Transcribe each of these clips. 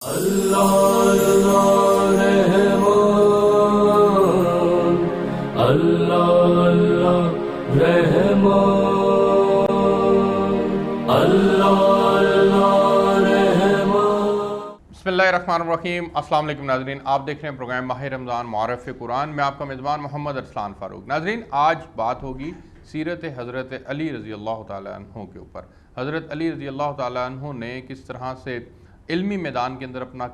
اللہ اللہ رحمان، اللہ اللہ رحمان، اللہ اللہ رحمان۔ بسم اللہ الرحمن الرحیم۔ السلام علیکم ناظرین، آپ دیکھ رہے ہیں پروگرام ماہ رمضان معرف قرآن میں، آپ کا میزبان محمد ارسلان فاروق۔ ناظرین، آج بات ہوگی سیرت حضرت علی رضی اللہ تعالیٰ عنہ کے اوپر۔ حضرت علی رضی اللہ تعالیٰ عنہ نے کس طرح سے علمی میدان کے اندر اپنا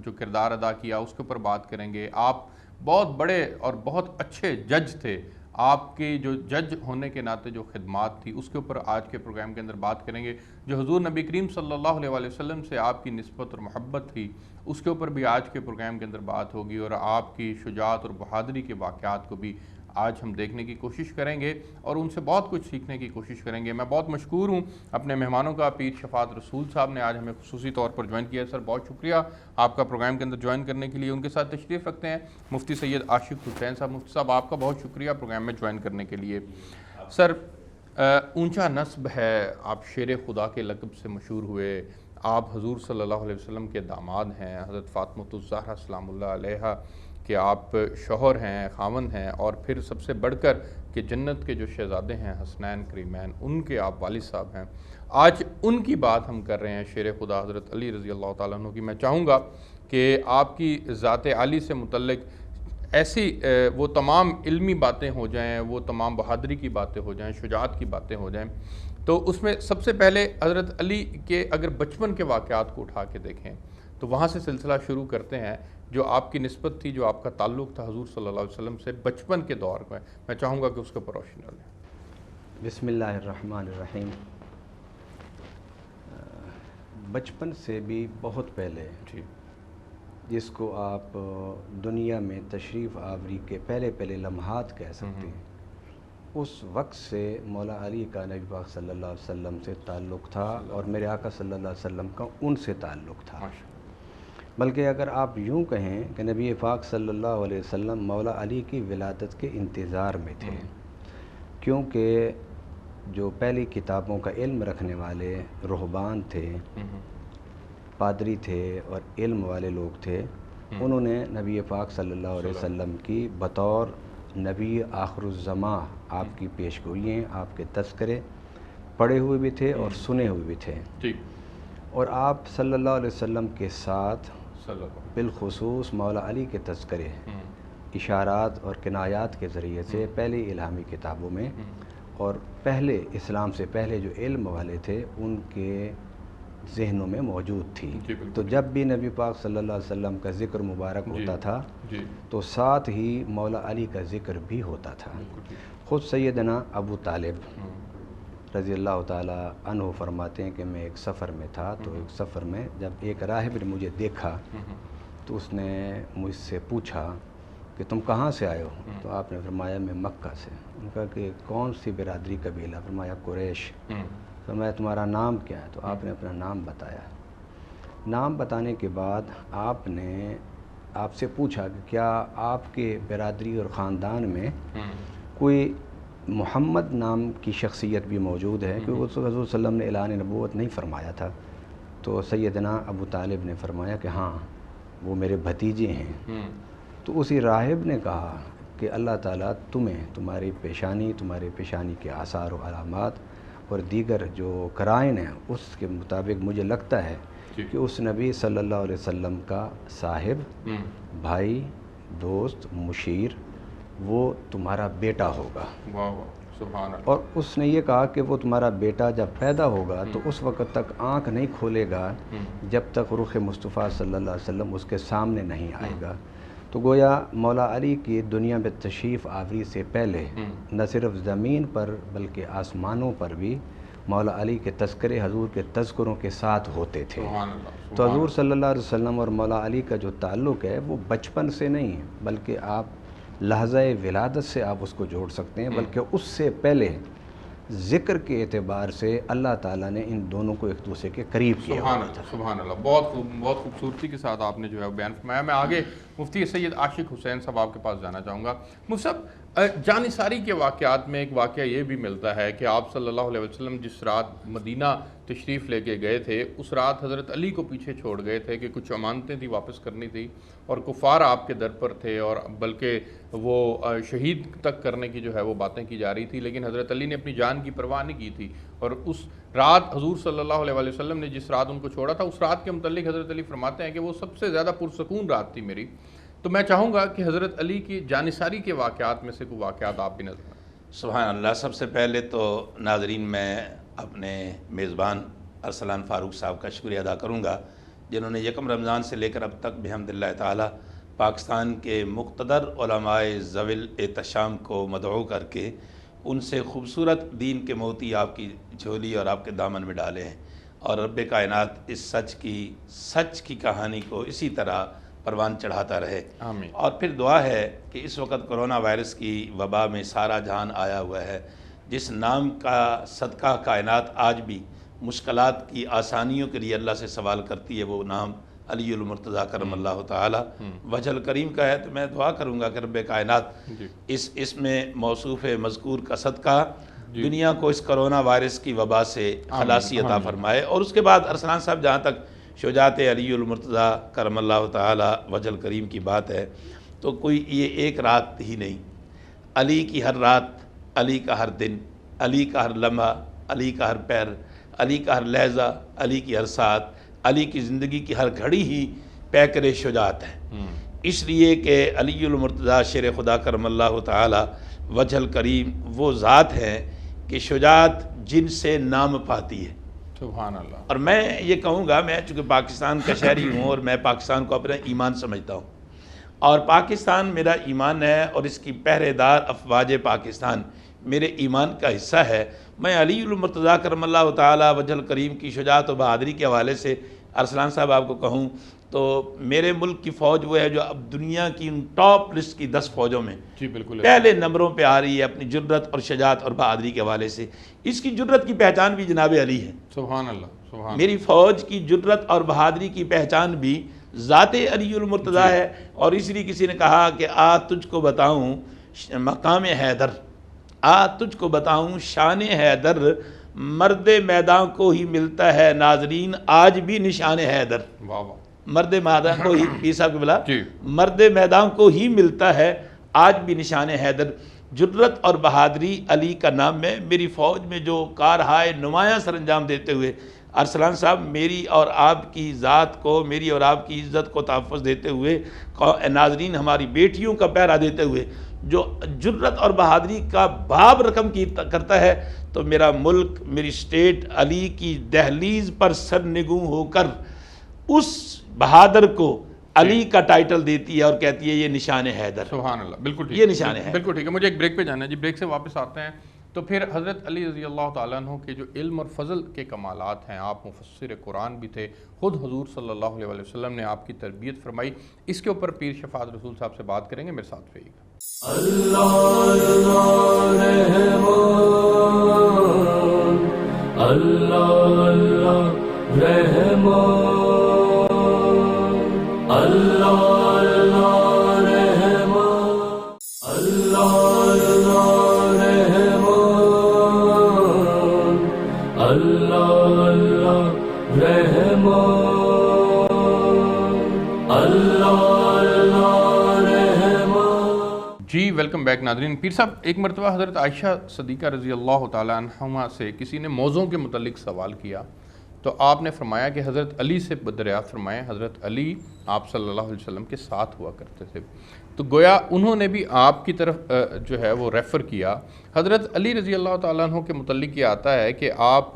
جو کردار ادا کیا، اس کے اوپر بات کریں گے۔ آپ بہت بڑے اور بہت اچھے جج تھے، آپ کی جو جج ہونے کے ناطے جو خدمات تھی اس کے اوپر آج کے پروگرام کے اندر بات کریں گے۔ جو حضور نبی کریم صلی اللہ علیہ وسلم سے آپ کی نسبت اور محبت تھی، اس کے اوپر بھی آج کے پروگرام کے اندر بات ہوگی، اور آپ کی شجاعت اور بہادری کے واقعات کو بھی آج ہم دیکھنے کی کوشش کریں گے اور ان سے بہت کچھ سیکھنے کی کوشش کریں گے۔ میں بہت مشکور ہوں اپنے مہمانوں کا، پیر شفاعت رسول صاحب نے آج ہمیں خصوصی طور پر جوائن کیا ہے۔ سر بہت شکریہ آپ کا پروگرام کے اندر جوائن کرنے کے لیے۔ ان کے ساتھ تشریف رکھتے ہیں مفتی سید عاشق حسین صاحب۔ مفتی صاحب، آپ کا بہت شکریہ پروگرام میں جوائن کرنے کے لیے۔ سر، اونچا نسب ہے، آپ شیر خدا کے لقب سے مشہور ہوئے، آپ حضور صلی اللہ علیہ وسلم کے داماد ہیں، حضرت فاطمہ الزہرا سلام اللہ علیہا کہ آپ شوہر ہیں، خاوند ہیں، اور پھر سب سے بڑھ کر کہ جنت کے جو شہزادے ہیں حسنین کریمین، ان کے آپ والد صاحب ہیں۔ آج ان کی بات ہم کر رہے ہیں، شیر خدا حضرت علی رضی اللہ تعالیٰ عنہ کی۔ میں چاہوں گا کہ آپ کی ذات عالی سے متعلق ایسی وہ تمام علمی باتیں ہو جائیں، وہ تمام بہادری کی باتیں ہو جائیں، شجاعت کی باتیں ہو جائیں۔ تو اس میں سب سے پہلے حضرت علی کے اگر بچپن کے واقعات کو اٹھا کے دیکھیں تو وہاں سے سلسلہ شروع کرتے ہیں۔ جو آپ کی نسبت تھی، جو آپ کا تعلق تھا حضور صلی اللہ علیہ وسلم سے بچپن کے دور میں چاہوں گا کہ اس کے اوپر روشنی ڈالیں۔ بسم اللہ الرحمن الرحیم۔ بچپن سے بھی بہت پہلے، جی، جس کو آپ دنیا میں تشریف آوری کے پہلے لمحات کہہ سکتے ہیں، اس وقت سے مولا علی کا نبی پاک صلی اللہ علیہ وسلم سے تعلق تھا، اور میرے آقا صلی اللہ علیہ وسلم کا ان سے تعلق تھا۔ بلکہ اگر آپ یوں کہیں کہ نبی پاک صلی اللہ علیہ وسلم مولا علی کی ولادت کے انتظار میں تھے، کیونکہ جو پہلی کتابوں کا علم رکھنے والے رہبان تھے، پادری تھے اور علم والے لوگ تھے، انہوں نے نبی پاک صلی اللہ علیہ وسلم کی بطور نبی آخر الزماں آپ کی پیشگوئیاں، آپ کے تذکرے پڑھے ہوئے بھی تھے اور سنے ہوئے بھی تھے، اور آپ صلی اللہ علیہ وسلم کے ساتھ بالخصوص مولا علی کے تذکرے اشارات اور کنایات کے ذریعے سے پہلی الہامی کتابوں میں اور پہلے اسلام سے پہلے جو علم والے تھے ان کے ذہنوں میں موجود تھی۔ تو جب بھی نبی پاک صلی اللہ علیہ وسلم کا ذکر مبارک ہوتا تھا تو ساتھ ہی مولا علی کا ذکر بھی ہوتا تھا۔ خود سیدنا ابو طالب رضی اللہ تعالیٰ عنہ فرماتے ہیں کہ میں ایک سفر میں تھا، تو ایک سفر میں جب ایک راہب نے مجھے دیکھا تو اس نے مجھ سے پوچھا کہ تم کہاں سے آئے ہو؟ تو آپ نے فرمایا میں مکہ سے۔ ان کا کہ کون سی برادری قبیلہ؟ فرمایا قریش۔ فرمایا تمہارا نام کیا ہے؟ تو آپ نے اپنا نام بتایا۔ نام بتانے کے بعد آپ نے آپ سے پوچھا کہ کیا آپ کے برادری اور خاندان میں کوئی محمد نام کی شخصیت بھی موجود ہے؟ کیونکہ اس وقت حضور صلی اللہ علیہ وسلم نے اعلان نبوت نہیں فرمایا تھا۔ تو سیدنا ابو طالب نے فرمایا کہ ہاں، وہ میرے بھتیجے ہیں۔ تو اسی راہب نے کہا کہ اللہ تعالیٰ تمہیں تمہاری پیشانی کے آثار و علامات اور دیگر جو قرائن ہیں اس کے مطابق مجھے لگتا ہے کہ اس نبی صلی اللہ علیہ وسلم کا صاحب، بھائی، دوست، مشیر، وہ تمہارا بیٹا ہوگا۔ اور اس نے یہ کہا کہ وہ تمہارا بیٹا جب پیدا ہوگا تو اس وقت تک آنکھ نہیں کھولے گا جب تک رخ مصطفیٰ صلی اللہ علیہ وسلم اس کے سامنے نہیں آئے گا۔ تو گویا مولا علی کی دنیا میں تشریف آوری سے پہلے نہ صرف زمین پر بلکہ آسمانوں پر بھی مولا علی کے تذکرے حضور کے تذکروں کے ساتھ ہوتے تھے۔ تو حضور صلی اللہ علیہ وسلم اور مولا علی کا جو تعلق ہے وہ بچپن سے نہیں ہے، بلکہ آپ لحظہ ولادت سے آپ اس کو جوڑ سکتے ہیں، بلکہ اس سے پہلے ذکر کے اعتبار سے اللہ تعالیٰ نے ان دونوں کو ایک دوسرے کے قریب کیا۔ سبحان اللہ، بہت خوبصورتی کے ساتھ آپ نے جو ہے بیان فرمایا۔ میں آگے مفتی سید عاشق حسین صاحب آپ کے پاس جانا چاہوں گا۔ مفتی صاحب، جانثاری کے واقعات میں ایک واقعہ یہ بھی ملتا ہے کہ آپ صلی اللہ علیہ وسلم جس رات مدینہ تشریف لے کے گئے تھے اس رات حضرت علی کو پیچھے چھوڑ گئے تھے کہ کچھ امانتیں تھی واپس کرنی تھی، اور کفار آپ کے در پر تھے، اور بلکہ وہ شہید تک کرنے کی جو ہے وہ باتیں کی جا رہی تھی، لیکن حضرت علی نے اپنی جان کی پرواہ نہیں کی تھی، اور اس رات حضور صلی اللہ علیہ وسلم نے جس رات ان کو چھوڑا تھا اس رات کے متعلق حضرت علی فرماتے ہیں کہ وہ سب سے زیادہ پرسکون رات تھی میری۔ تو میں چاہوں گا کہ حضرت علی کی جانثاری کے واقعات میں سے کوئی واقعات آپ بھی نظر آئیں۔ سبحان اللہ۔ سب سے پہلے تو ناظرین میں اپنے میزبان ارسلان فاروق صاحب کا شکریہ ادا کروں گا جنہوں نے یکم رمضان سے لے کر اب تک بحمد اللہ تعالی پاکستان کے مقتدر علماء ذوی الاحتشام کو مدعو کر کے ان سے خوبصورت دین کے موتی آپ کی جھولی اور آپ کے دامن میں ڈالے ہیں، اور رب کائنات اس سچ کی کہانی کو اسی طرح پروان چڑھاتا رہے۔ آمین۔ اور پھر دعا ہے کہ اس وقت کرونا وائرس کی وبا میں سارا جہان آیا ہوا ہے، جس نام کا صدقہ کائنات آج بھی مشکلات کی آسانیوں کے لیے اللہ سے سوال کرتی ہے، وہ نام علی المرتضیٰ کرم اللہ تعالی وجہ الکریم کا ہے۔ تو میں دعا کروں گا کہ رب کائنات اس میں موصوف مذکور کا صدقہ دنیا کو اس کرونا وائرس کی وبا سے خلاصی عطا فرمائے۔ اور اس کے بعد ارسلان صاحب جہاں تک شجاعت علی المرتضیٰ کرم اللہ تعالی وجہ الکریم کی بات ہے، تو کوئی یہ ایک رات ہی نہیں، علی کی ہر رات، علی کا ہر دن، علی کا ہر لمحہ، علی کا ہر پیر، علی کا ہر لحظہ، علی کی ہر ساتھ، علی کی زندگی کی ہر گھڑی ہی پیکر شجاعت ہے۔ اس لیے کہ علی المرتضیٰ شیر خدا کرم اللہ تعالی وجہ الکریم وہ ذات ہے کہ شجاعت جن سے نام پاتی ہے۔ سبحان اللہ۔ اور میں یہ کہوں گا، میں چونکہ پاکستان کا شہری ہوں اور میں پاکستان کو اپنا ایمان سمجھتا ہوں، اور پاکستان میرا ایمان ہے، اور اس کی پہرے دار افواج پاکستان میرے ایمان کا حصہ ہے۔ میں علی المرتضیٰ کرم اللہ تعالی وجہ الکریم کی شجاعت و بہادری کے حوالے سے ارسلان صاحب آپ کو کہوں تو میرے ملک کی فوج وہ ہے جو اب دنیا کی ان ٹاپ لسٹ کی 10 فوجوں میں پہلے نمبروں پہ آ رہی ہے اپنی جرت اور شجاعت اور بہادری کے حوالے سے۔ اس کی جرت کی پہچان بھی جناب علی ہے۔ سبحان اللہ، سبحان میری فوج کی جرت اور بہادری کی پہچان بھی ذات علی المرتضیٰ ہے۔ اور اس لیے کسی نے کہا کہ آ تجھ کو بتاؤں مقام حیدر، آ تجھ کو بتاؤں شان حیدر، مرد میدان کو ہی ملتا ہے ناظرین آج بھی نشان حیدر۔ واہ واہ۔ مرد میدان کو ہی، پیر صاحب قبلہ، مرد میدان کو ہی ملتا ہے آج بھی نشان حیدر۔ جرت اور بہادری علی کا نام ہے۔ میری فوج میں جو کارہائے نمایاں سر انجام دیتے ہوئے ارسلان صاحب میری اور آپ کی ذات کو، میری اور آپ کی عزت کو تحفظ دیتے ہوئے، ناظرین ہماری بیٹیوں کا پہرا دیتے ہوئے جو جرت اور بہادری کا باب رقم کرتا ہے، تو میرا ملک، میری سٹیٹ علی کی دہلیز پر سرنگوں ہو کر اس بہادر کو علی کا ٹائٹل دیتی ہے اور کہتی ہے یہ نشان حیدر۔ سبحان اللہ، بالکل ٹھیک، یہ نشان ہے۔ بالکل ٹھیک ہے۔ مجھے ایک بریک پہ جانا ہے جی، بریک سے واپس آتے ہیں تو پھر حضرت علی رضی اللہ تعالیٰ عنہ کے جو علم اور فضل کے کمالات ہیں، آپ مفسر قرآن بھی تھے، خود حضور صلی اللہ علیہ وسلم نے آپ کی تربیت فرمائی، اس کے اوپر پیر شفاعت رسول صاحب سے بات کریں گے، میرے ساتھ رہیے گا۔ اللہ اللہ رحمان، اللہ اللہ رحمان، اللہ اللہ رحمان، اللہ اللہ رحمان، اللہ اللہ رحمان۔ جی ویلکم بیک ناظرین۔ پیر صاحب، ایک مرتبہ حضرت عائشہ صدیقہ رضی اللہ تعالیٰ عنہما سے کسی نے موضوع کے متعلق سوال کیا، تو آپ نے فرمایا کہ حضرت علی سے دریافت فرمائیں۔ حضرت علی آپ صلی اللہ علیہ وسلم کے ساتھ ہوا کرتے تھے، تو گویا انہوں نے بھی آپ کی طرف جو ہے وہ ریفر کیا۔ حضرت علی رضی اللہ تعالیٰ عنہ کے متعلق یہ آتا ہے کہ آپ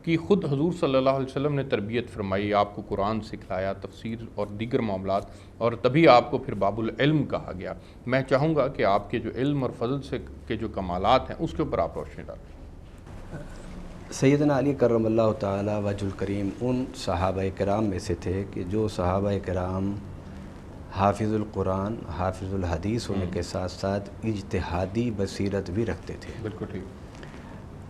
کی خود حضور صلی اللہ علیہ وسلم نے تربیت فرمائی، آپ کو قرآن سکھلایا، تفسیر اور دیگر معاملات، اور تبھی آپ کو پھر باب العلم کہا گیا۔ میں چاہوں گا کہ آپ کے جو علم اور فضل سے کے جو کمالات ہیں اس کے اوپر آپ روشنی ڈالیں۔ سیدنا علی کرم اللہ تعالی وجہ الکریم ان صحابہ کرام میں سے تھے کہ جو صحابہ کرام حافظ القرآن، حافظ الحدیث ہونے کے ساتھ ساتھ اجتہادی بصیرت بھی رکھتے تھے۔ بالکل ٹھیک۔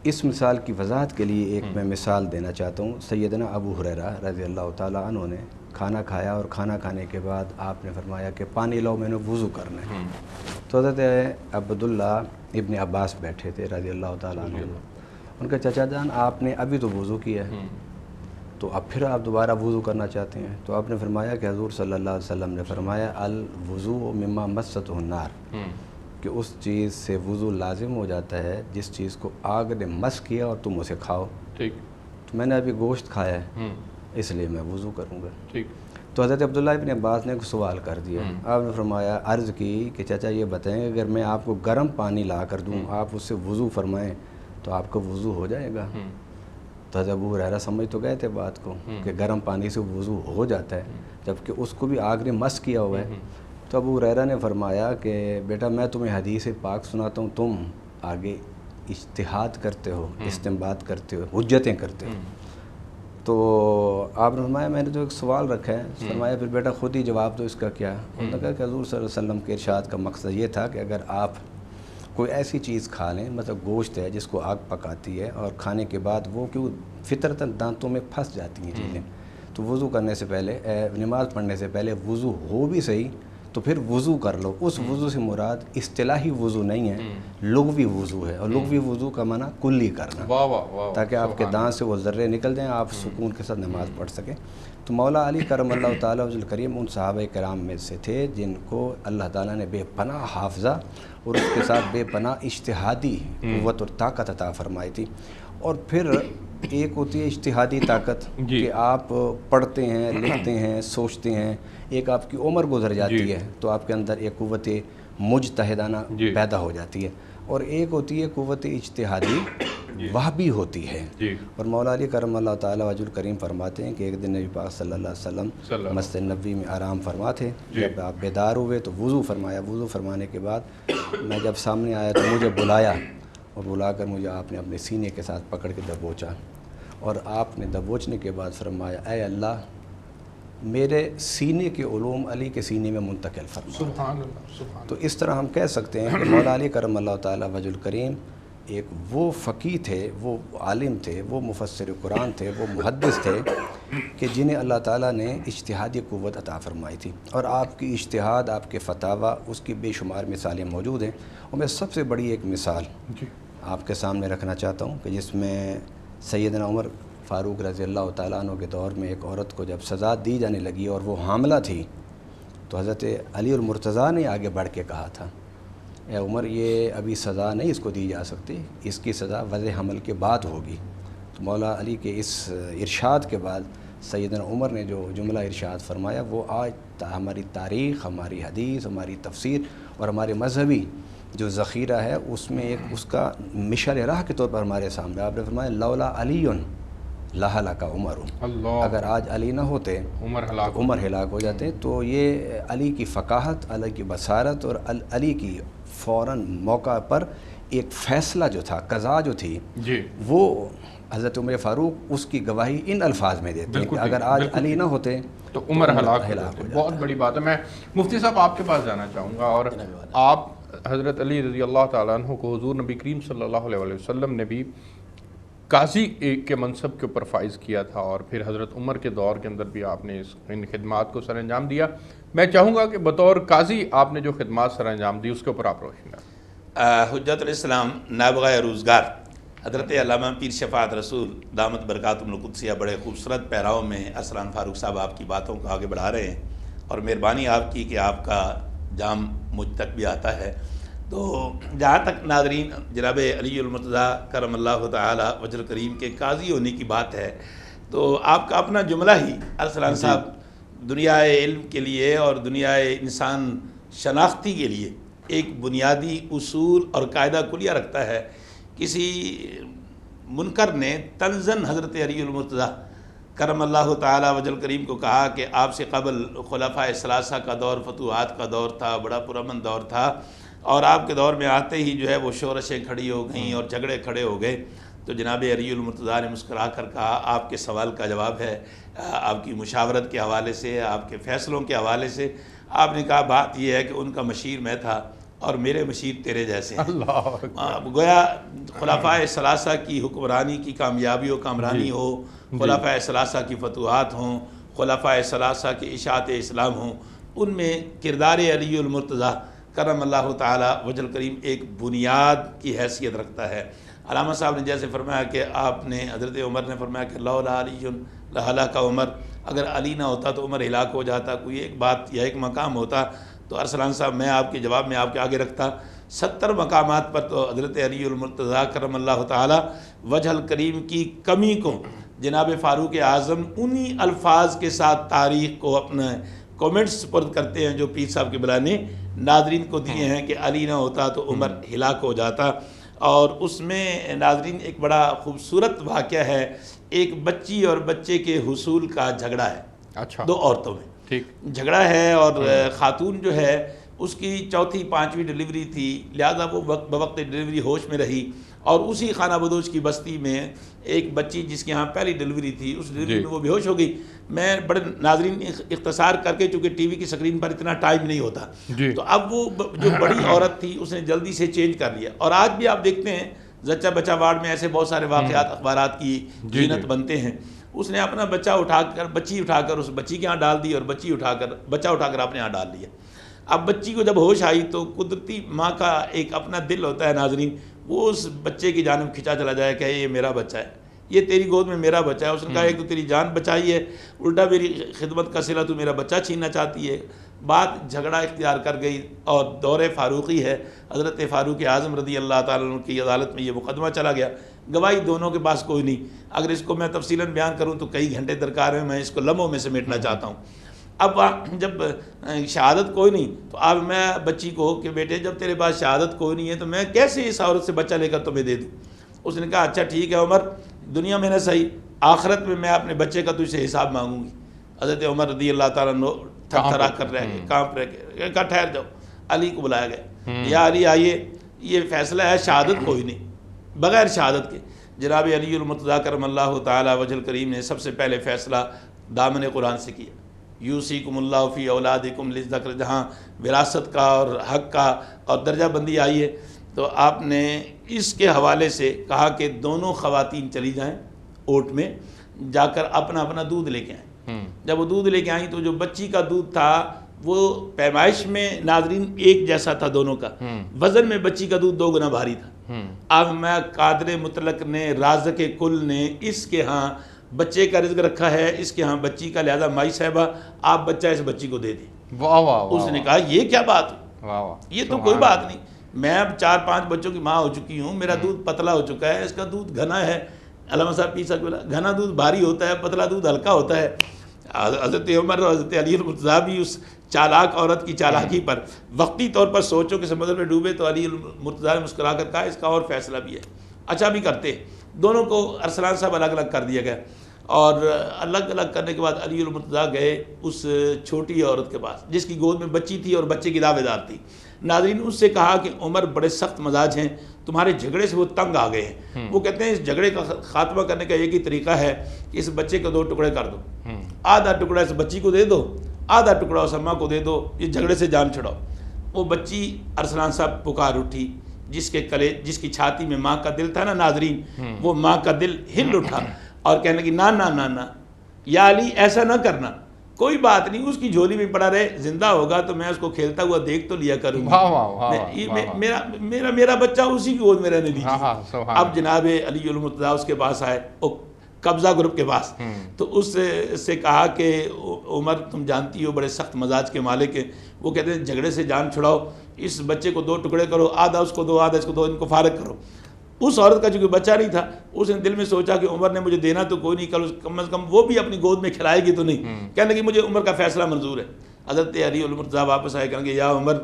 اس مثال کی وضاحت کے لیے ایک میں مثال دینا چاہتا ہوں۔ سیدنا ابو ہریرہ رضی اللہ تعالیٰ عنہ نے کھانا کھایا، اور کھانا کھانے کے بعد آپ نے فرمایا کہ پانی لاؤ، میں نے وضو کرنا ہے۔ تو حضرت عبداللہ ابن عباس بیٹھے تھے رضی اللہ تعالیٰ عنہ. ان کا چچا جان آپ نے ابھی تو وضو کیا ہے تو اب پھر آپ دوبارہ وضو کرنا چاہتے ہیں. تو آپ نے فرمایا کہ حضور صلی اللہ علیہ وسلم نے فرمایا الوضوء مما مستہ النار، کہ اس چیز سے وضو لازم ہو جاتا ہے جس چیز کو آگ نے مس کیا اور تم اسے کھاؤ. ٹھیک. تو میں نے ابھی گوشت کھایا ہے اس لیے میں وضو کروں گا. ٹھیک. تو حضرت عبداللہ ابن عباس نے سوال کر دیا. آپ نے فرمایا عرض کی کہ چچا یہ بتائیں کہ اگر میں آپ کو گرم پانی لا کر دوں آپ اس سے وضو فرمائیں تو آپ کا وضو ہو جائے گا؟ تو حضرت ابو ہریرہ سمجھ تو گئے تھے بات کو کہ گرم پانی سے وضو ہو جاتا ہے جبکہ اس کو بھی آگ نے مس کیا ہوا ہے. تو ابو ہریرہ نے فرمایا کہ بیٹا میں تمہیں حدیث پاک سناتا ہوں، تم آگے اجتہاد کرتے ہو، استنباط کرتے ہو، حجتیں کرتے ہو. تو آپ نے فرمایا میں نے تو ایک سوال رکھا ہے. فرمایا پھر بیٹا خود ہی جواب دو اس کا کیا. انہوں نے کہا کہ حضور صلی اللہ علیہ وسلم کے ارشاد کا مقصد یہ تھا کہ اگر آپ کوئی ایسی چیز کھا لیں، مطلب گوشت ہے جس کو آگ پکاتی ہے اور کھانے کے بعد وہ کیوں فطرتاً دانتوں میں پھنس جاتی ہیں چیزیں، تو وضو کرنے سے پہلے نماز پڑھنے سے پہلے وضو ہو بھی صحیح تو پھر وضو کر لو. اس وضو سے مراد اصطلاحی وضو نہیں ہے، لغوی وضو ہے. اور لغوی وضو کا معنی کلی کرنا، واہ واہ واہ، تاکہ آپ کے دانت سے وہ ذرے نکل جائیں، آپ سکون کے ساتھ نماز پڑھ سکیں. تو مولا علی کرم اللہ تعالیٰ وجل کریم ان صحابہ کرام میں سے تھے جن کو اللہ تعالیٰ نے بے پناہ حافظہ اور اس کے ساتھ بے پناہ اجتہادی قوت اور طاقت عطا فرمائی تھی. اور پھر ایک ہوتی ہے اجتہادی طاقت کہ آپ پڑھتے ہیں، لکھتے ہیں، سوچتے ہیں، ایک آپ کی عمر گزر جاتی ہے تو آپ کے اندر ایک قوت مجتہدانہ پیدا ہو جاتی ہے. اور ایک ہوتی ہے قوت اجتہادی وہ بھی ہوتی ہے. اور مولا علی کرم اللہ تعالیٰ وجہ الکریم فرماتے ہیں کہ ایک دن نبی پاک صلی اللہ علیہ وسلم مسجد نبوی میں آرام فرما تھے. جب آپ بیدار ہوئے تو وضو فرمایا. وضو فرمانے کے بعد میں جب سامنے آیا تو مجھے بلایا اور بلا کر مجھے آپ نے اپنے سینے کے ساتھ پکڑ کے دبوچا اور آپ نے دبوچنے کے بعد فرمایا اے اللہ میرے سینے کے علوم علی کے سینے میں منتقل فرما. سبحان اللہ، سبحان. تو اس طرح ہم کہہ سکتے ہیں کہ مولا علی کرم اللہ تعالیٰ وجہ الکریم ایک وہ فقیہ تھے، وہ عالم تھے، وہ مفسر قرآن تھے، وہ محدث تھے کہ جنہیں اللہ تعالیٰ نے اجتہادی قوت عطا فرمائی تھی. اور آپ کی اجتہاد، آپ کے فتاویٰ، اس کی بے شمار مثالیں موجود ہیں. اور میں سب سے بڑی ایک مثال آپ کے سامنے رکھنا چاہتا ہوں کہ جس میں سیدنا عمر فاروق رضی اللہ تعالیٰ عنہ کے دور میں ایک عورت کو جب سزا دی جانے لگی اور وہ حاملہ تھی تو حضرت علی المرتضیٰ نے آگے بڑھ کے کہا تھا اے عمر یہ ابھی سزا نہیں اس کو دی جا سکتی، اس کی سزا وضع حمل کے بعد ہوگی. تو مولا علی کے اس ارشاد کے بعد سیدنا عمر نے جو جملہ ارشاد فرمایا وہ آج ہماری تاریخ، ہماری حدیث، ہماری تفسیر اور ہمارے مذہبی جو ذخیرہ ہے اس میں ایک اس کا مشعل راہ کے طور پر ہمارے سامنے. آپ نے فرمایا لولا علی لہلک عمر، اگر آج علی نہ ہوتے عمر ہلاک ہو جاتے. تو یہ علی کی فقاہت، علی کی بصارت اور علی کی فوراً موقع پر ایک فیصلہ جو تھا، قضا جو تھی وہ حضرت عمر فاروق اس کی گواہی ان الفاظ میں دیتے ہیں کہ اگر آج علی نہ ہوتے تو عمر ہلاک ہو جاتے. بہت بڑی بات ہے. میں مفتی صاحب آپ کے پاس جانا چاہوں گا. اور آپ حضرت علی رضی اللہ تعالیٰ عنہ کو حضور نبی کریم صلی اللہ علیہ وسلم نے بھی قاضی کے منصب کے اوپر فائز کیا تھا اور پھر حضرت عمر کے دور کے اندر بھی آپ نے ان خدمات کو سر انجام دیا. میں چاہوں گا کہ بطور قاضی آپ نے جو خدمات سر انجام دی اس کے اوپر آپ روشن کریں. حجت الاسلام نابغہ روزگار حضرت علامہ پیر شفاعت رسول دامت برکاتہم القدسیہ بڑے خوبصورت پیراؤں میں ارسلان فاروق صاحب آپ کی باتوں کو آگے بڑھا رہے ہیں اور مہربانی آپ کی کہ آپ کا جام مجھ تک بھی آتا ہے. تو جہاں تک ناظرین جناب علی المرتضیٰ کرم اللہ تعالی وجہ الکریم کے قاضی ہونے کی بات ہے تو آپ کا اپنا جملہ ہی ارسلان صاحب دنیا علم کے لیے اور دنیا انسان شناختی کے لیے ایک بنیادی اصول اور قاعدہ کلیہ رکھتا ہے. کسی منکر نے طنزاً حضرت علی المرتضیٰ کرم اللہ تعالی وجہ الکریم کو کہا کہ آپ سے قبل خلفائے ثلاثہ کا دور فتوحات کا دور تھا، بڑا پرامن دور تھا اور آپ کے دور میں آتے ہی جو ہے وہ شورشیں کھڑی ہو گئیں اور جھگڑے کھڑے ہو گئے. تو جناب علی المرتضیٰ نے مسکرا کر کہا آپ کے سوال کا جواب ہے آپ کی مشاورت کے حوالے سے، آپ کے فیصلوں کے حوالے سے. آپ نے کہا بات یہ ہے کہ ان کا مشیر میں تھا اور میرے مشیر تیرے جیسے ہیں. گویا خلفائے ثلاثہ کی حکمرانی کی کامیابی و کامرانی ہو، خلفائے ثلاثہ کی فتوحات ہوں، خلفائے ثلاثہ کی اشاعت اسلام ہوں، ان میں کردار علی المرتضیٰ کرم اللہ تعالی وجہ کریم ایک بنیاد کی حیثیت رکھتا ہے۔ علامہ صاحب نے جیسے فرمایا کہ آپ نے حضرت عمر نے فرمایا کہ لولا علی لہلک عمر، اگر علی نہ ہوتا تو عمر ہلاک ہو جاتا۔ کوئی ایک بات یا ایک مقام ہوتا تو ارسلان صاحب میں آپ کے جواب میں آپ کے آگے رکھتا 70 مقامات پر تو حضرت علی المرتضیٰ کرم اللہ تعالی وجہ الکریم کی کمی کو جناب فاروق اعظم انہی الفاظ کے ساتھ تاریخ کو اپنا کومنٹس سپرد کرتے ہیں جو پیر صاحب کے بلا نے ناظرین کو دیے ہیں کہ علی نہ ہوتا تو عمر ہلاک ہو جاتا۔ اور اس میں ناظرین ایک بڑا خوبصورت واقعہ ہے، ایک بچی اور بچے کے حصول کا جھگڑا ہے۔ اچھا، دو عورتوں میں ٹھیک جھگڑا ہے، اور خاتون جو ہے اس کی 4تھی 5ویں ڈلیوری تھی، لہذا وہ بوقت ڈلیوری ہوش میں رہی، اور اسی خانہ بدوش کی بستی میں ایک بچی جس کے ہاں پہلی ڈلیوری تھی اس ڈلیوری میں وہ بے ہوش ہو گئی۔ میں بڑے ناظرین اختصار کر کے، چونکہ ٹی وی کی سکرین پر اتنا ٹائم نہیں ہوتا، تو اب وہ جو بڑی عورت تھی اس نے جلدی سے چینج کر لیا۔ اور آج بھی آپ دیکھتے ہیں زچہ بچہ وارڈ میں ایسے بہت سارے واقعات اخبارات کی زینت بنتے ہیں۔ اس نے اپنا بچی اٹھا کر اس بچی کے ہاں ڈال دی، اور بچہ اٹھا کر اپنے ہاں ڈال لیا۔ اب بچی کو جب ہوش آئی تو قدرتی ماں کا ایک اپنا دل ہوتا ہے ناظرین، وہ اس بچے کی جانب کھنچا چلا جائے کہ یہ میرا بچہ ہے، یہ تیری گود میں میرا بچہ ہے۔ اس نے کہا ایک تو تیری جان بچائی ہے، الٹا میری خدمت کا صلہ تو میرا بچہ چھیننا چاہتی ہے۔ بات جھگڑا اختیار کر گئی، اور دور فاروقی ہے، حضرت فاروق اعظم رضی اللہ تعالیٰ عنہ کی عدالت میں یہ مقدمہ چلا گیا۔ گواہی دونوں کے پاس کوئی نہیں، اگر اس کو میں تفصیلاً بیان کروں تو کئی گھنٹے درکار ہیں، میں اس کو لمحوں میں سمیٹنا چاہتا ہوں۔ اب جب شہادت کوئی نہیں تو اب میں بچی کو کہ بیٹے جب تیرے پاس شہادت کوئی نہیں ہے تو میں کیسے اس عورت سے بچہ لے کر تمہیں دے دوں؟ اس نے کہا اچھا ٹھیک ہے عمر، دنیا میں نہ صحیح، آخرت میں اپنے بچے کا تجھ سے حساب مانگوں گی۔ حضرت عمر رضی اللہ تعالیٰ عنہ تھر تھرا کر رہ گئے، کانپ رہ گئے، کہا ٹھہر جاؤ۔ علی کو بلایا گیا، یا علی آئیے، یہ فیصلہ ہے، شہادت کوئی نہیں، بغیر شہادت کے جناب علی المرتضیٰ کرم اللہ تعالی وجہ الکریم نے سب سے پہلے فیصلہ دامن قرآن سے کیا۔ یوصیکم اللہ فی اولادکم للذکر، جہاں وراثت کا اور حق کا اور درجہ بندی آئی ہے تو آپ نے اس کے حوالے سے کہا کہ دونوں خواتین چلی جائیں اوٹ میں جا کر اپنا اپنا دودھ لے کے آئیں۔ جب وہ دودھ لے کے آئیں تو جو بچی کا دودھ تھا وہ پیمائش میں ناظرین ایک جیسا تھا دونوں کا، وزن میں بچی کا دودھ 2 گنا بھاری تھا۔ اب میں قادر مطلق نے، رازق کل نے اس کے ہاں بچے کا رزق رکھا ہے، اس کے ہاں بچی کا، لہذا مائی صاحبہ آپ بچہ اس بچی کو دے دیں۔ واہ واہ، اس نے کہا یہ کیا بات، یہ تو کوئی بات نہیں، میں اب 4-5 بچوں کی ماں ہو چکی ہوں، میرا دودھ پتلا ہو چکا ہے، اس کا دودھ گھنا ہے۔ علامہ صاحب پیسا بولا گھنا دودھ بھاری ہوتا ہے، پتلا دودھ ہلکا ہوتا ہے۔ حضرت عمر اور حضرت علی المرتضیٰ بھی اس چالاک عورت کی چالاکی پر وقتی طور پر سوچوں کے سمندر میں ڈوبے تو علی المرتضیٰ نے مسکرا کر کہا اس کا اور فیصلہ بھی ہے۔ اچھا بھی کرتے، دونوں کو ارسلان صاحب الگ الگ کر دیا گیا، اور الگ الگ کرنے کے بعد علی المرتضیٰ گئے اس چھوٹی عورت کے پاس جس کی گود میں بچی تھی اور بچے کی دعوے دار تھی۔ ناظرین اس سے کہا کہ عمر بڑے سخت مزاج ہیں، تمہارے جھگڑے سے وہ تنگ آ گئے ہیں، وہ کہتے ہیں اس جھگڑے کا خاتمہ کرنے کا ایک ہی طریقہ ہے کہ اس بچے کو 2 ٹکڑے کر دو، آدھا ٹکڑا اس بچی کو دے دو، آدھا ٹکڑا اس اماں کو دے دو، یہ جھگڑے سے جان چھڑاؤ۔ وہ بچی ارسلان صاحب پکار اٹھی، جس کی چھاتی میں ماں کا دل تھا نا ناظرین، وہ ماں کا دل ہل اٹھا اور کہنے لگی نا نا نا نا یا علی ایسا نہ کرنا، کوئی بات نہیں، اس کی جھولی میں پڑا رہے، زندہ ہوگا تو میں اس کو کھیلتا ہوا دیکھ تو لیا کروں گا، میرا بچہ اسی کی گود میں رہنے دیجیے۔ اب جناب علی المرتضیٰ اس کے پاس آئے، قبضہ گروپ کے پاس، تو اس سے کہا کہ عمر تم جانتی ہو بڑے سخت مزاج کے مالک ہیں، وہ کہتے ہیں جھگڑے سے جان چھڑاؤ، اس بچے کو 2 ٹکڑے کرو، آدھا اس کو دو آدھا اس کو دو، ان کو فارغ کرو۔ اس عورت کا جو بچہ نہیں تھا اس نے دل میں سوچا کہ عمر نے مجھے دینا تو کوئی نہیں، کم از کم وہ بھی اپنی گود میں کھلائے گی تو نہیں، کہنے لگی مجھے عمر کا فیصلہ منظور ہے۔ حضرت علی المرتضیٰ واپس آئے، کہیں گے یا عمر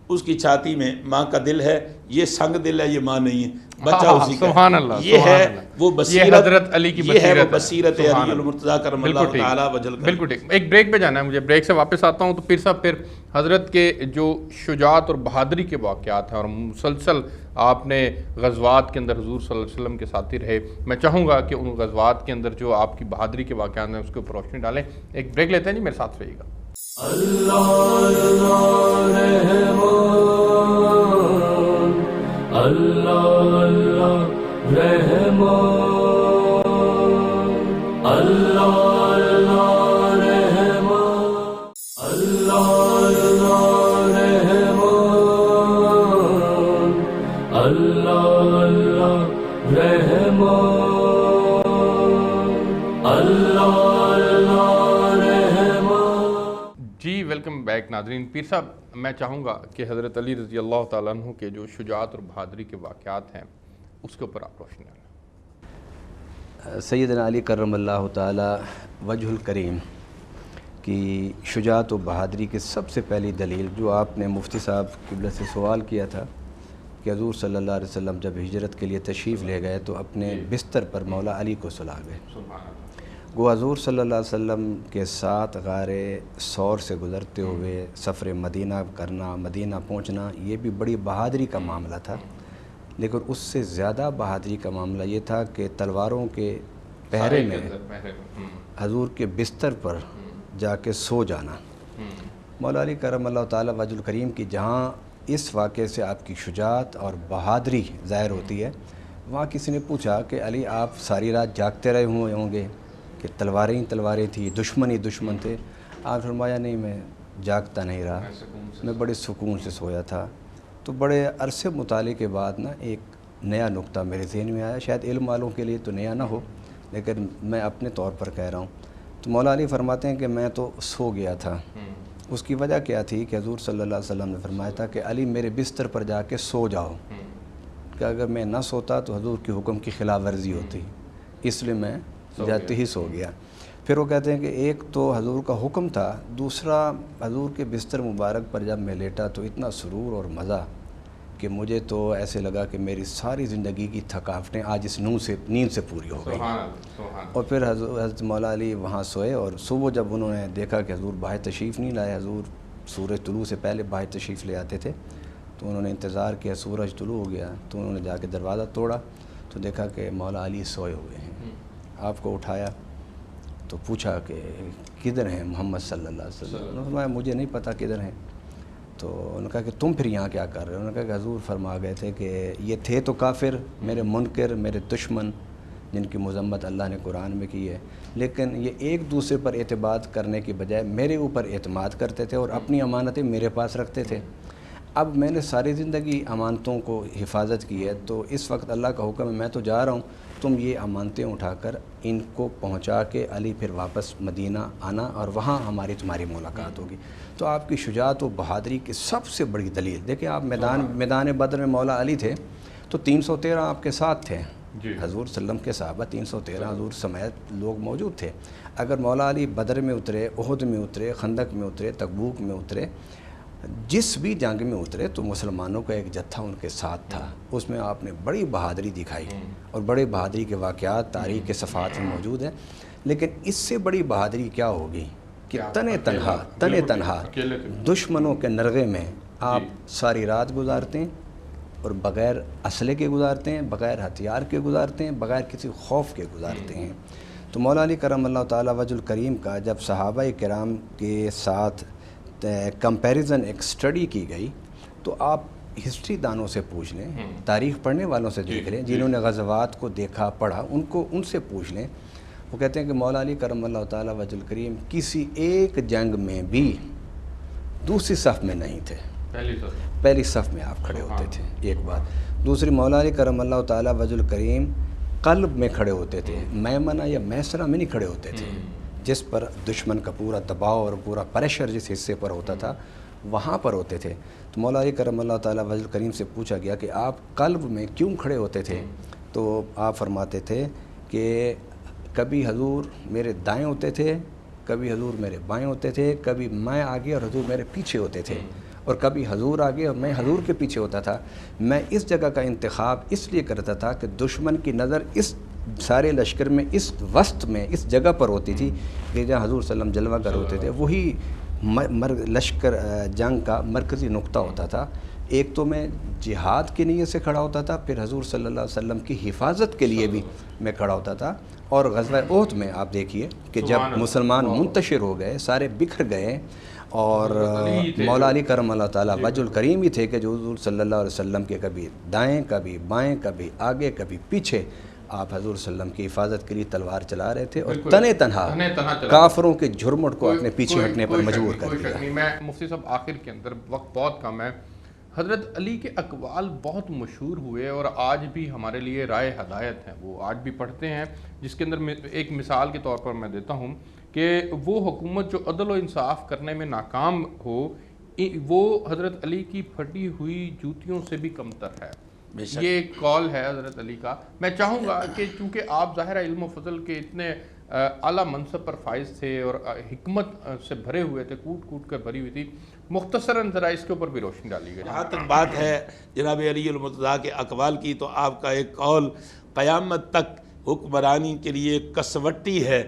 اس کی چھاتی میں ماں کا دل ہے، یہ سنگ دل ہے، یہ ماں نہیں ہے، بچہ اسی کا سبحان اللہ، یہ ہے وہ بصیرت، حضرت علی کی بصیرت علی المرتضیٰ کرم اللہ تعالی وجہ الکریم۔ بالکل ٹھیک، ایک بریک پہ جانا ہے مجھے، بریک سے واپس آتا ہوں تو پھر صاحب پھر حضرت کے جو شجاعت اور بہادری کے واقعات ہیں اور مسلسل آپ نے غزوات کے اندر حضور صلی اللہ علیہ وسلم کے ساتھی رہے، میں چاہوں گا کہ ان غزوات کے اندر جو آپ کی بہادری کے واقعات ہیں اس کے اوپر روشنی ڈالیں۔ ایک بریک لیتے ہیں جی، میرے ساتھ رہیے گا۔ اللہ اللہ رحمان، اللہ اللہ رحمان، اللہ اللہ رحمان، ویلکم بیک ناظرین. پیر صاحب میں چاہوں گا کہ حضرت علی رضی اللہ تعالیٰ عنہ کے جو شجاعت اور بہادری کے واقعات ہیں اس کے اوپر آپ روشنی ڈالیں. سیدنا علی کرم اللہ تعالی وجہ الکریم کی شجاعت و بہادری کی سب سے پہلی دلیل جو آپ نے مفتی صاحب قبلہ سے سوال کیا تھا کہ حضور صلی اللہ علیہ وسلم جب ہجرت کے لیے تشریف لے گئے تو اپنے بستر پر مولا علی کو سلا گئے. وہ حضور صلی اللہ علیہ وسلم کے ساتھ غار ثور سے گزرتے ہوئے سفر مدینہ کرنا، مدینہ پہنچنا، یہ بھی بڑی بہادری کا معاملہ تھا. لیکن اس سے زیادہ بہادری کا معاملہ یہ تھا کہ تلواروں کے پہرے میں حضور کے بستر پر جا کے سو جانا. مولا علی کرم اللہ تعالیٰ وجہ الکریم کی جہاں اس واقعے سے آپ کی شجاعت اور بہادری ظاہر ہوتی ہے، وہاں کسی نے پوچھا کہ علی آپ ساری رات جاگتے رہے ہوں گے کہ تلواریں ہی تلواریں تھیں، دشمن ہی دشمن تھے. آپ فرمایا نہیں، میں جاگتا نہیں رہا، میں بڑے سکون سے سویا تھا. تو بڑے عرصے مطالعے کے بعد ایک نیا نقطہ میرے ذہن میں آیا، شاید علم والوں کے لیے تو نیا نہ ہو لیکن میں اپنے طور پر کہہ رہا ہوں. تو مولا علی فرماتے ہیں کہ میں تو سو گیا تھا. اس کی وجہ کیا تھی کہ حضور صلی اللہ علیہ وسلم نے فرمایا تھا کہ علی میرے بستر پر جا کے سو جاؤ، کہ اگر میں نہ سوتا تو حضور کے حکم کی خلاف ورزی ہوتی، اس لیے میں جاتے ہی سو گیا. پھر وہ کہتے ہیں کہ ایک تو حضور کا حکم تھا، دوسرا حضور کے بستر مبارک پر جب میں لیٹا تو اتنا سرور اور مزہ کہ مجھے تو ایسے لگا کہ میری ساری زندگی کی تھکاوٹیں آج اس نیند سے پوری ہو گئی. اور پھر حضرت مولا علی وہاں سوئے اور صبح جب انہوں نے دیکھا کہ حضور باہر تشریف نہیں لائے، حضور سورج طلوع سے پہلے باہر تشریف لے آتے تھے، تو انہوں نے انتظار کیا. سورج طلوع ہو گیا تو انہوں نے جا کے دروازہ توڑا تو دیکھا کہ مولا علی سوئے ہوئے ہیں. آپ کو اٹھایا تو پوچھا کہ کدھر ہیں محمد صلی اللہ علیہ وسلم؟ انہوں نے فرمایا مجھے نہیں پتہ کدھر ہیں. تو انہوں نے کہا کہ تم پھر یہاں کیا کر رہے ہو؟ انہوں نے کہا کہ حضور فرما گئے تھے کہ یہ تھے تو کافر، میرے منکر، میرے دشمن، جن کی مذمت اللہ نے قرآن میں کی ہے، لیکن یہ ایک دوسرے پر اعتماد کرنے کی بجائے میرے اوپر اعتماد کرتے تھے اور اپنی امانتیں میرے پاس رکھتے تھے. اب میں نے ساری زندگی امانتوں کو حفاظت کی ہے، تو اس وقت اللہ کا حکم ہے میں تو جا رہا ہوں، تم یہ امانتیں اٹھا کر ان کو پہنچا کے علی پھر واپس مدینہ آنا اور وہاں ہماری تمہاری ملاقات ہوگی. تو آپ کی شجاعت و بہادری کی سب سے بڑی دلیل دیکھیں، آپ میدان بدر میں مولا علی تھے تو 313 آپ کے ساتھ تھے. حضور صلی اللہ علیہ وسلم کے صحابہ 313 حضور سمیت لوگ موجود تھے. اگر مولا علی بدر میں اترے، احد میں اترے، خندق میں اترے، تبوک میں اترے، جس بھی جنگ میں اترے تو مسلمانوں کا ایک جتھا ان کے ساتھ تھا. اس میں آپ نے بڑی بہادری دکھائی اور بڑے بہادری کے واقعات تاریخ کے صفحات میں موجود ہیں. لیکن اس سے بڑی بہادری کیا ہوگی کہ تنے تنہا دشمنوں کے نرغے میں آپ ساری رات گزارتے ہیں اور بغیر اسلحے کے گزارتے ہیں، بغیر ہتھیار کے گزارتے ہیں، بغیر کسی خوف کے گزارتے ہیں. تو مولا علی کرم اللہ تعالیٰ وجہ الکریم کا جب صحابہ کرام کے ساتھ کمپیریزن ایک اسٹڈی کی گئی تو آپ ہسٹری دانوں سے پوچھ لیں، تاریخ پڑھنے والوں سے دیکھ لیں، جنہوں نے غزوات کو دیکھا پڑھا ان سے پوچھ لیں. وہ کہتے ہیں کہ مولا علی کرم اللہ تعالیٰ وجہ الکریم کسی ایک جنگ میں بھی دوسری صف میں نہیں تھے، پہلی صف میں آپ کھڑے ہوتے تھے. ایک بات. دوسری، مولا علی کرم اللہ تعالیٰ وجہ الکریم قلب میں کھڑے ہوتے تھے، میمنہ یا میسرہ میں نہیں کھڑے ہوتے تھے، جس پر دشمن کا پورا دباؤ اور پورا پریشر جس حصے پر ہوتا تھا وہاں پر ہوتے تھے. تو مولا علی کرم اللہ تعالیٰ وجہ الکریم سے پوچھا گیا کہ آپ قلب میں کیوں کھڑے ہوتے تھے؟ تو آپ فرماتے تھے کہ کبھی حضور میرے دائیں ہوتے تھے، کبھی حضور میرے بائیں ہوتے تھے، کبھی میں آگے اور حضور میرے پیچھے ہوتے تھے، اور کبھی حضور آگے اور میں حضور کے پیچھے ہوتا تھا. میں اس جگہ کا انتخاب اس لیے کرتا تھا کہ دشمن کی نظر اس سارے لشکر میں اس وسط میں اس جگہ پر ہوتی تھی کہ جہاں حضور صلی اللہ علیہ وسلم جلوہ گر ہوتے تھے، وہی لشکر جنگ کا مرکزی نقطہ ہوتا تھا. ایک تو میں جہاد کی نیت سے کھڑا ہوتا تھا، پھر حضور صلی اللہ علیہ وسلم کی حفاظت کے لیے بھی میں کھڑا ہوتا تھا. اور غزوہ احد میں آپ دیکھیے کہ جب مسلمان منتشر ہو گئے، سارے بکھر گئے، اور مولا علی کرم اللہ تعالیٰ وجہ الکریم ہی تھے کہ جو حضور صلی اللہ علیہ وسلم کے کبھی دائیں، کبھی بائیں، کبھی آگے، کبھی پیچھے آپ حضور صلی اللہ علیہ وسلم کی حفاظت کے لیے تلوار چلا رہے تھے اور تنے تنہا کافروں کے جھرمٹ کو اپنے پیچھے ہٹنے پر مجبور کر دیا. میں مفتی صاحب آخر کے اندر وقت بہت کم ہے. حضرت علی کے اقوال بہت مشہور ہوئے اور آج بھی ہمارے لیے رائے ہدایت ہیں، وہ آج بھی پڑھتے ہیں، جس کے اندر ایک مثال کے طور پر میں دیتا ہوں کہ وہ حکومت جو عدل و انصاف کرنے میں ناکام ہو وہ حضرت علی کی پھٹی ہوئی جوتیوں سے بھی کمتر ہے. یہ ایک کال ہے حضرت علی کا. میں چاہوں گا کہ چونکہ آپ ظاہر علم و فضل کے اتنے اعلیٰ منصب پر فائز تھے اور حکمت سے بھرے ہوئے تھے, کوٹ کوٹ کر بھری ہوئی تھی, مختصراً ذرا اس کے اوپر بھی روشنی ڈالی گئی. جہاں تک بات ہے جناب علی المرتضیٰ کے اقوال کی, تو آپ کا ایک قول قیامت تک حکمرانی کے لیے کسوٹی ہے.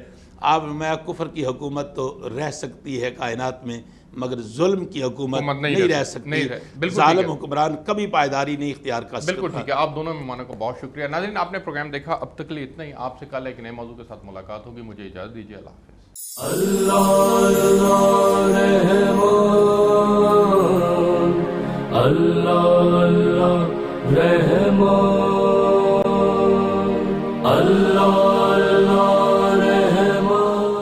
آپ میں کفر کی حکومت تو رہ سکتی ہے کائنات میں, مگر ظلم کی حکومت نہیں رہ سکتی. ظالم حکمران کبھی پائیداری نہیں اختیار کر سکتا. بالکل ٹھیک ہے. آپ دونوں مہمانوں کو بہت شکریہ. ناظرین, آپ نے پروگرام دیکھا, اب تک کے لیے اتنا ہی. آپ سے کل ایک نئے موضوع کے ساتھ ملاقات ہوگی. مجھے اجازت دیجیے. اللہ حافظ. اللہ